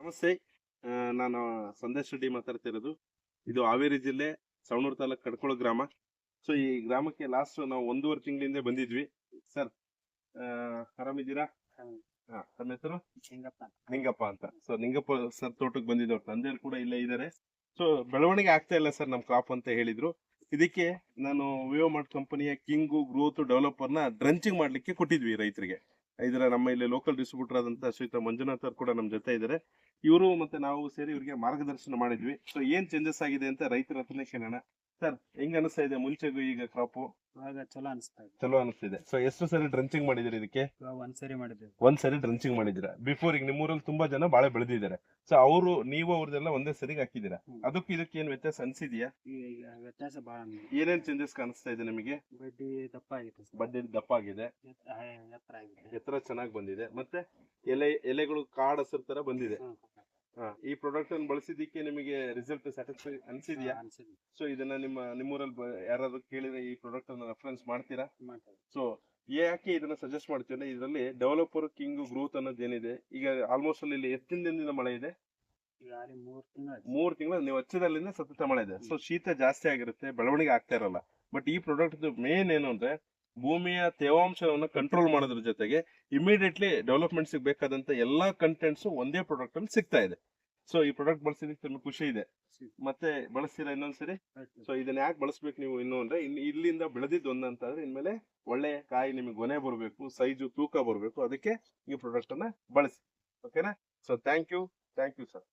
ನಮಸ್ತೆ. ನಾನು ಸಂದೇಶ್ ರೆಡ್ಡಿ ಮಾತಾಡ್ತಿರೋದು. ಇದು ಹಾವೇರಿ ಜಿಲ್ಲೆ ಸವಣೂರು ತಾಲೂಕು ಕಡ್ಕೊಳ ಗ್ರಾಮ. ಸೊ ಈ ಗ್ರಾಮಕ್ಕೆ ಲಾಸ್ಟ್ ನಾವು 1.5 ತಿಂಗಳಿಂದ ಬಂದಿದ್ವಿ. ಸರ್ ಆರಾಮಿದ್ದೀರಾ? ತಮ್ಮ ಹೆಸರು? ನಿಂಗಪ್ಪ ಅಂತ. ಸೊ ನಿಂಗಪ್ಪ ಸರ್ ತೋಟಕ್ಕೆ ಬಂದಿದ್ದವ್ರು, ತಂದೆಯವರು ಕೂಡ ಇಲ್ಲೇ ಇದ್ದಾರೆ. ಸೊ ಬೆಳವಣಿಗೆ ಆಗ್ತಾ ಇಲ್ಲ ಸರ್ ನಮ್ ಕ್ರಾಪ್ ಅಂತ ಹೇಳಿದ್ರು. ಇದಕ್ಕೆ ನಾನು ವಿವೋ ಮಾರ್ಟ್ ಕಂಪನಿಯ ಕಿಂಗು ಗ್ರೋತ್ ಡೆವಲಪರ್ ನ ಡ್ರಂಚಿಂಗ್ ಮಾಡ್ಲಿಕ್ಕೆ ಕೊಟ್ಟಿದ್ವಿ ರೈತರಿಗೆ. ಇದರ ನಮ್ಮ ಇಲ್ಲಿ ಲೋಕಲ್ ಡಿಸ್ಟ್ರಿಬ್ಯೂಟರ್ ಆದಂತ ಶ್ರೀಯುತ ಮಂಜುನಾಥ್ ಅವ್ರು ಕೂಡ ನಮ್ ಜೊತೆ ಇದ್ದಾರೆ. ಇವರು ಮತ್ತೆ ನಾವು ಸೇರಿ ಇವರಿಗೆ ಮಾರ್ಗದರ್ಶನ ಮಾಡಿದ್ವಿ. ಸೊ ಏನ್ ಚೇಂಜಸ್ ಆಗಿದೆ ಅಂತ ರೈತರ ಹತ್ರನೇ ಕೇಳೋಣ. ಸರ್ ಹೆಂಗ್ ಅನಿಸ್ತಾ ಇದೆ ಮುಂಚೆಗೂ ಈಗ ಕ್ರಾಪ್? ಇವಾಗ ಚಲೋ ಅನಿಸ್ತಾ ಇದೆ. ಚಲೋ ಅನಿಸ್ತಿದೆ. ಸೊ ಎಷ್ಟು ಸರಿ ಡ್ರಂಚಿಂಗ್ ಮಾಡಿದಿರಿ ಇದಕ್ಕೆ? ಇವಾಗ ಒಂದ್ಸರಿ ಮಾಡಿದ್ದೇವೆ. ಒಂದ್ಸರಿ ಡ್ರಂಚಿಂಗ್ ಮಾಡಿದಿರಾ. ಬಿಫೋರ್ ಈಗ ನಿಮ್ಮೂರಲ್ಲಿ ತುಂಬಾ ಜನ ಬಾಳೆ ಬೆಳೆದಿದ್ದಾರೆ. ಸೊ ಅವರು ನೀವು ಅವ್ರದೆಲ್ಲ ಒಂದೇ ಸರಿಗೆ ಹಾಕಿದ್ದೀರಾ. ಅದಕ್ಕೆ ಇದಕ್ಕೆ ಏನ್ ವ್ಯತ್ಯಾಸ ಅನ್ಸಿದ್ಯಾ? ಈಗ ವ್ಯತ್ಯಾಸ ಬಹಳ ಏನೇನ್ ಚೇಂಜಸ್ ಕಾಣಿಸ್ತಾ ಇದೆ ನಿಮಗೆ? ಬಡ್ಡಿ ದಪ್ಪ ಆಗಿದೆ ಸರ್. ಬಡ್ಡಿ ದಪ್ಪ ಆಗಿದೆ, ಎತ್ತರ ಆಗಿದೆ, ಎತ್ತರ ಚೆನ್ನಾಗಿ ಬಂದಿದೆ, ಮತ್ತೆ ಎಲೆಗಳು ಕಾಡ್ ಹಸಿರು ತರ ಬಂದಿದೆ. ಈ ಪ್ರಾಡಕ್ಟ್ ಅನ್ನು ಬಳಸಿದ್ದಕ್ಕೆ ನಿಮಗೆ ರಿಸಲ್ಟ್ ಸ್ಯಾಟಿಸ್ಫೈ ಅನ್ಸಿದ್ಯಾ? ಅನ್ಸಿದೆ. ಸೊ ಇದನ್ನ ನಿಮ್ಮೂರಲ್ಲಿ ಯಾರಾದ್ರೂ ಕೇಳಿದ್ರೆ ಈ ಪ್ರಾಡಕ್ಟ್ ಅನ್ನ ರೆಫರೆನ್ಸ್ ಮಾಡ್ತೀರಾ? ಮಾಡ್ತೇವೆ. ಸೊ ಯಾಕೆ ಇದನ್ನ ಸಜೆಸ್ಟ್ ಮಾಡ್ತೀವಿ ಅಂದ್ರೆ ಇದರಲ್ಲಿ ಡೆವಲಪರ್ ಕಿಂಗ್ ಗ್ರೋತ್ ಅನ್ನೋದು ಏನಿದೆ, ಈಗ ಆಲ್ಮೋಸ್ಟ್ ಅಲ್ಲಿ ಇಲ್ಲಿ ಎಷ್ಟು ದಿನದಿಂದ ಮಳೆ ಇದೆ? ಈಗ 3 ತಿಂಗಳು. 3 ತಿಂಗಳು ನೀವು ಹಚ್ಚದಲ್ಲಿಂದ ಸತತ ಮಳೆ ಇದೆ. ಸೊ ಶೀತ ಜಾಸ್ತಿ ಆಗಿರುತ್ತೆ, ಬೆಳವಣಿಗೆ ಆಗ್ತಾ ಇರಲ್ಲ. ಬಟ್ ಈ ಪ್ರಾಡಕ್ಟ್ ಮೇನ್ ಏನು ಅಂದ್ರೆ ಭೂಮಿಯ ತೇವಾಂಶವನ್ನು ಕಂಟ್ರೋಲ್ ಮಾಡೋದ್ರ ಜೊತೆಗೆ ಇಮಿಡಿಯೇಟ್ಲಿ ಡೆವಲಪ್ಮೆಂಟ್ ಬೇಕಾದಂತ ಎಲ್ಲಾ ಕಂಟೆಂಟ್ಸ್ ಒಂದೇ ಪ್ರಾಡಕ್ಟ್ ಅಲ್ಲಿ ಸಿಗ್ತಾ ಇದೆ. ಸೊ ಈ ಪ್ರಾಡಕ್ಟ್ ಬಳಸಿದಕ್ಕೆ ತುಂಬಾ ಖುಷಿ ಇದೆ. ಮತ್ತೆ ಬಳಸ್ತೀರಾ ಇನ್ನೊಂದ್ಸರಿ? ಸೊ ಇದನ್ನ ಯಾಕೆ ಬಳಸ್ಬೇಕು ನೀವು ಇನ್ನು ಅಂದ್ರೆ ಇಲ್ಲಿಂದ ಬೆಳೆದಿದ್ದು ಒಂದಂತಾದ್ರೆ ಇನ್ಮೇಲೆ ಒಳ್ಳೆ ಕಾಯಿ ನಿಮಗೆ ಗೊನೆ ಬರಬೇಕು, ಸೈಜು ತೂಕ ಬರಬೇಕು. ಅದಕ್ಕೆ ಈ ಪ್ರಾಡಕ್ಟ್ ಅನ್ನ ಬಳಸಿ. ಓಕೆನಾ? So thank you sir.